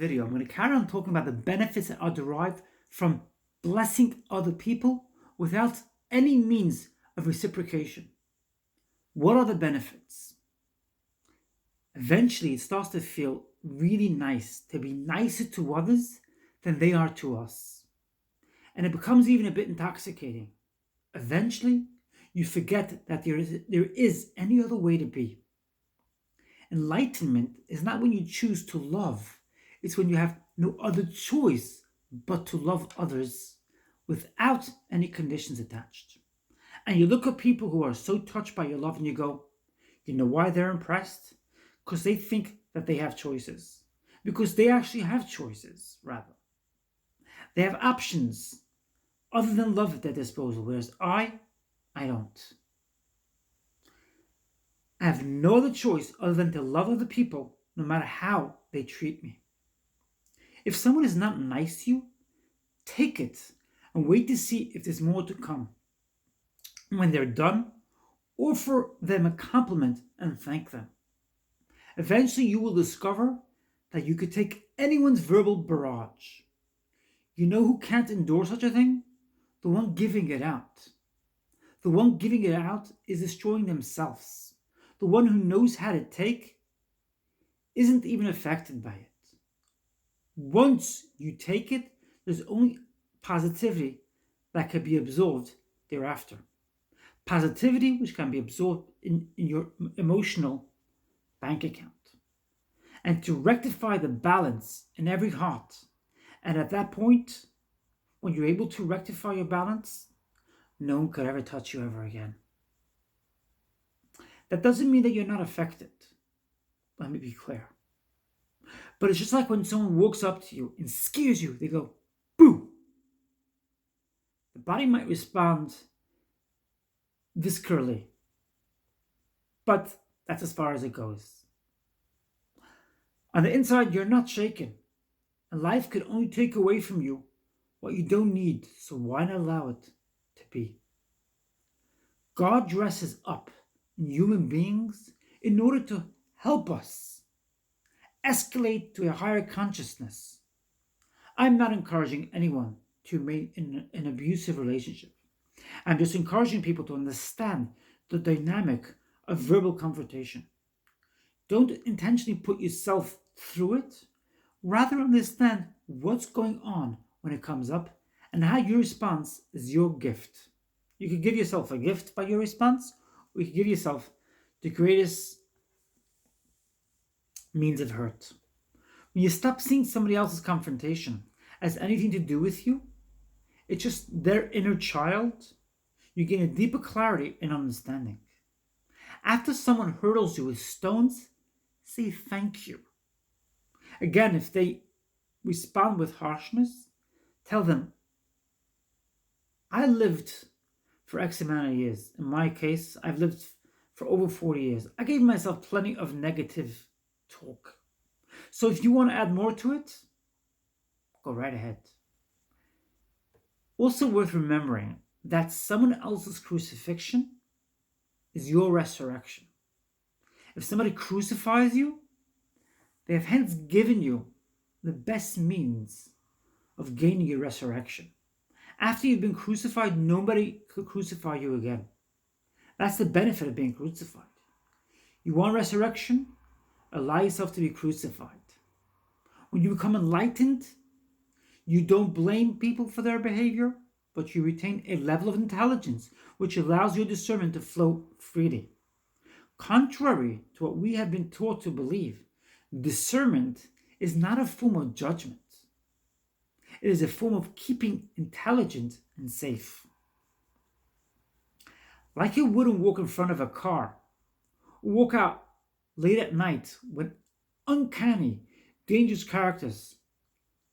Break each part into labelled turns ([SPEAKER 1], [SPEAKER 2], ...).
[SPEAKER 1] video, I'm going to carry on talking about the benefits that are derived from blessing other people without any means of reciprocation. What are the benefits? Eventually, it starts to feel really nice to be nicer to others than they are to us. And it becomes even a bit intoxicating. Eventually, you forget that there is any other way to be. Enlightenment is not when you choose to love, it's when you have no other choice but to love others without any conditions attached. And you look at people who are so touched by your love and you go, you know why they're impressed? Because they think that they have choices. Because they actually have choices, rather. They have options other than love at their disposal, whereas I don't. I have no other choice other than to love other people no matter how they treat me. If someone is not nice to you, take it and wait to see if there's more to come. When they're done, offer them a compliment and thank them. Eventually, you will discover that you could take anyone's verbal barrage. You know who can't endure such a thing? The one giving it out. The one giving it out is destroying themselves. The one who knows how to take isn't even affected by it. Once you take it, there's only positivity that can be absorbed thereafter. Positivity which can be absorbed in your emotional bank account. And to rectify the balance in every heart. And at that point, when you're able to rectify your balance, no one could ever touch you ever again. That doesn't mean that you're not affected. Let me be clear. But it's just like when someone walks up to you and scares you, they go, boo! The body might respond viscerally, but that's as far as it goes. On the inside, you're not shaken, and life could only take away from you what you don't need, so why not allow it to be? God dresses up in human beings in order to help us escalate to a higher consciousness. I'm not encouraging anyone to remain in an abusive relationship. I'm just encouraging people to understand the dynamic of verbal confrontation. Don't intentionally put yourself through it. Rather understand what's going on when it comes up and how your response is your gift. You could give yourself a gift by your response, or you could give yourself the greatest means of hurt. When you stop seeing somebody else's confrontation as anything to do with you, it's just their inner child, you gain a deeper clarity and understanding. After someone hurdles you with stones, say thank you. Again, if they respond with harshness, tell them, I lived for X amount of years. In my case, I've lived for over 40 years. I gave myself plenty of negative talk. So if you want to add more to it, go right ahead. Also worth remembering that someone else's crucifixion is your resurrection. If somebody crucifies you, they have hence given you the best means of gaining your resurrection. After you've been crucified, nobody could crucify you again. That's the benefit of being crucified. You want resurrection? Allow yourself to be crucified. When you become enlightened, you don't blame people for their behavior, but you retain a level of intelligence which allows your discernment to flow freely. Contrary to what we have been taught to believe, discernment is not a form of judgment. It is a form of keeping intelligent and safe. Like you wouldn't walk in front of a car, or walk out late at night when uncanny, dangerous characters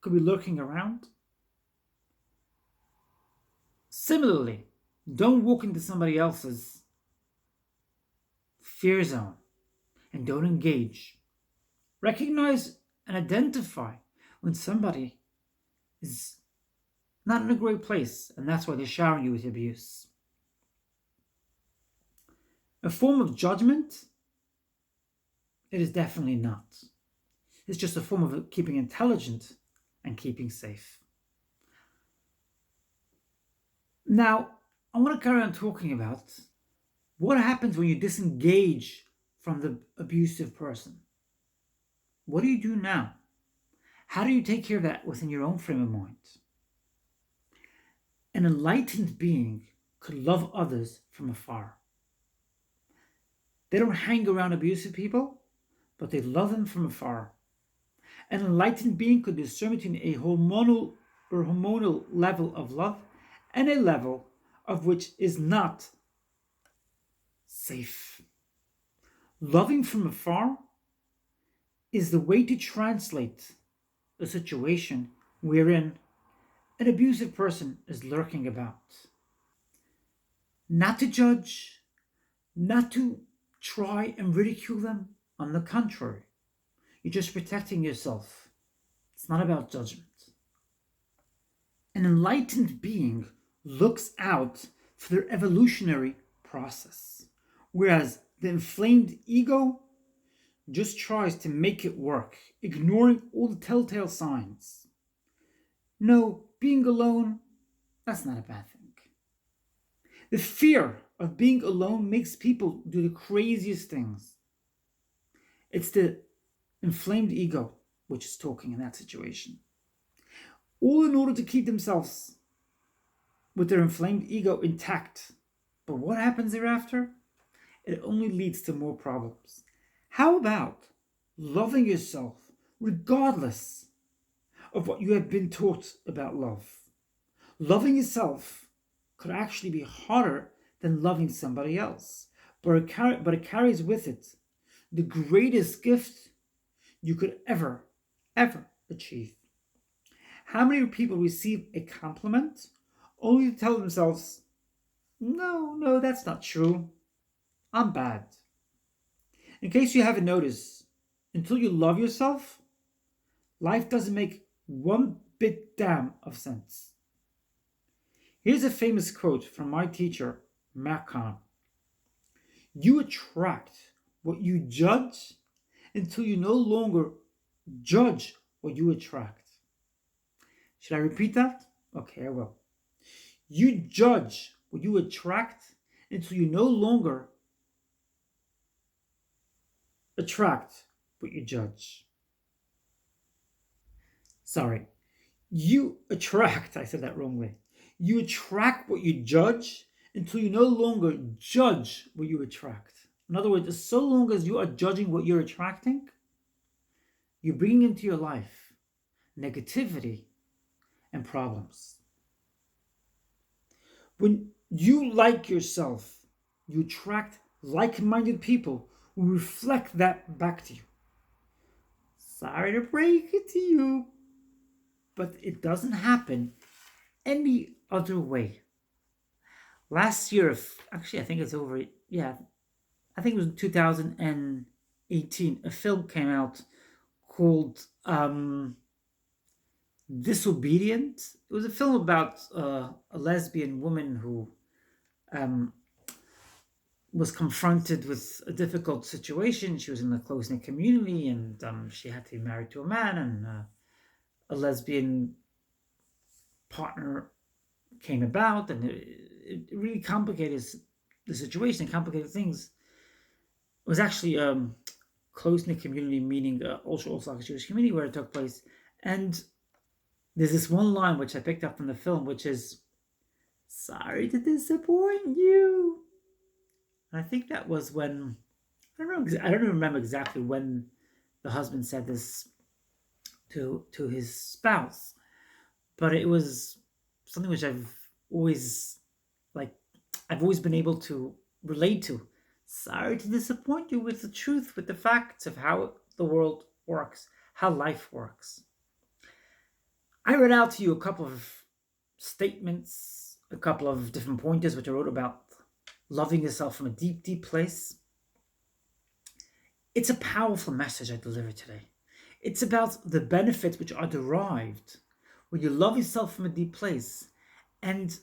[SPEAKER 1] could be lurking around. Similarly, don't walk into somebody else's fear zone and don't engage. Recognize and identify when somebody is not in a great place and that's why they're showering you with abuse. A form of judgment? It is definitely not. It's just a form of keeping intelligent and keeping safe. Now, I want to carry on talking about what happens when you disengage from the abusive person. What do you do now? How do you take care of that within your own frame of mind? An enlightened being could love others from afar. They don't hang around abusive people, but they love them from afar. An enlightened being could discern between a hormonal level of love and a level of which is not safe. Loving from afar is the way to translate a situation wherein an abusive person is lurking about. Not to judge, not to try and ridicule them. On the contrary, you're just protecting yourself. It's not about judgment. An enlightened being looks out for their evolutionary process, whereas the inflamed ego just tries to make it work, ignoring all the telltale signs. No, being alone, that's not a bad thing. The fear of being alone makes people do the craziest things. It's the inflamed ego which is talking in that situation. All in order to keep themselves with their inflamed ego intact. But what happens thereafter? It only leads to more problems. How about loving yourself regardless of what you have been taught about love? Loving yourself could actually be harder than loving somebody else, but it carries with it the greatest gift you could ever achieve. How many people receive a compliment only to tell themselves, no, that's not true. I'm bad. In case you haven't noticed, until you love yourself, life doesn't make one bit damn of sense. Here's a famous quote from my teacher, Matt Kahn. You attract what you judge until you no longer judge what you attract. Should I repeat that? Okay, I will. You judge what you attract until you no longer attract what you judge. Sorry. You attract, I said that wrongly. You attract what you judge until you no longer judge what you attract. In other words, so long as you are judging what you're attracting, you're bringing into your life negativity and problems. When you like yourself, you attract like-minded people who reflect that back to you. Sorry to break it to you, but it doesn't happen any other way. Last year, actually, I think it's over, yeah, I think it was 2018, a film came out called Disobedient. It was a film about a lesbian woman who um, was confronted with a difficult situation. She was in a close-knit community, and she had to be married to a man, and a lesbian partner came about, and it really complicated the situation, complicated things. It was actually close-knit community, meaning ultra Orthodox Jewish community where it took place. And there's this one line which I picked up from the film, which is, "Sorry to disappoint you." And I think that was when, I don't remember exactly when the husband said this to his spouse, but it was something which always like I've always been able to relate to. Sorry to disappoint you with the truth, with the facts of how the world works, how life works. I read out to you a couple of statements, a couple of different pointers which I wrote about loving yourself from a deep, deep place. It's a powerful message I delivered today. It's about the benefits which are derived when you love yourself from a deep place and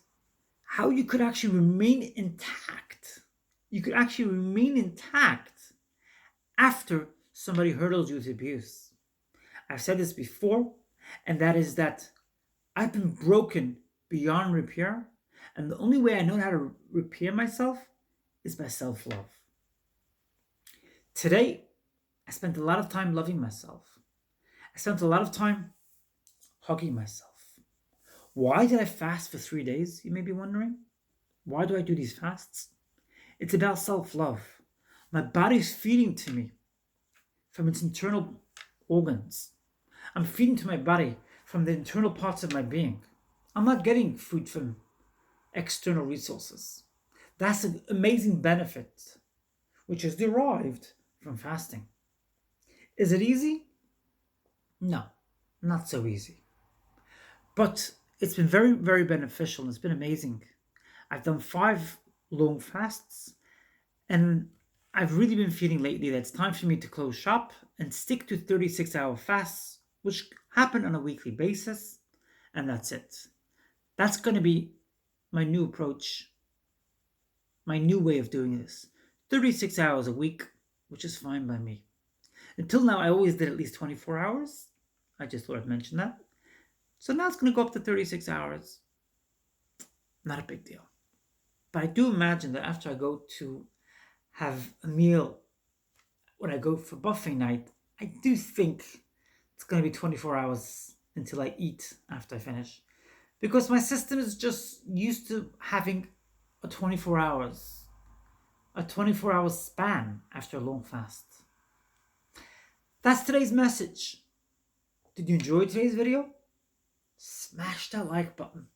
[SPEAKER 1] how you could actually remain intact. You could actually remain intact after somebody hurdles you with abuse. I've said this before, and that is that I've been broken beyond repair, and the only way I know how to repair myself is by self love. Today, I spent a lot of time loving myself. I spent a lot of time hugging myself. Why did I fast for 3 days, you may be wondering? Why do I do these fasts? It's about self love. My body's feeding to me from its internal organs. I'm feeding to my body from the internal parts of my being. I'm not getting food from external resources. That's an amazing benefit, which is derived from fasting. Is it easy? No, not so easy. But it's been very, very beneficial and it's been amazing. I've done 5 long fasts and I've really been feeling lately that it's time for me to close shop and stick to 36-hour fasts, which happen on a weekly basis, and that's it. That's going to be my new approach, my new way of doing this. 36 hours a week, which is fine by me. Until now, I always did at least 24 hours. I just thought I'd mention that. So now it's going to go up to 36 hours. Not a big deal. But I do imagine that after I go to have a meal, when I go for buffet night, I do think it's going to be 24 hours until I eat after I finish. Because my system is just used to having a 24 hours, a 24-hour span after a long fast. That's today's message. Did you enjoy today's video? Smash that like button.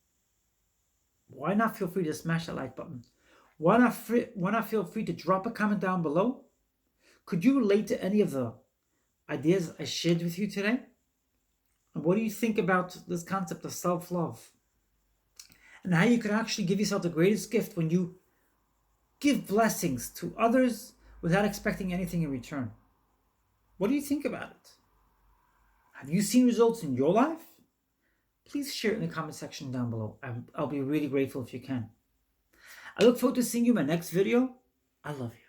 [SPEAKER 1] Why not feel free to smash that like button? Why not feel free to drop a comment down below? Could you relate to any of the ideas I shared with you today? And what do you think about this concept of self-love? And how you can actually give yourself the greatest gift when you give blessings to others without expecting anything in return. What do you think about it? Have you seen results in your life? Please share it in the comment section down below. I'll be really grateful if you can. I look forward to seeing you in my next video. I love you.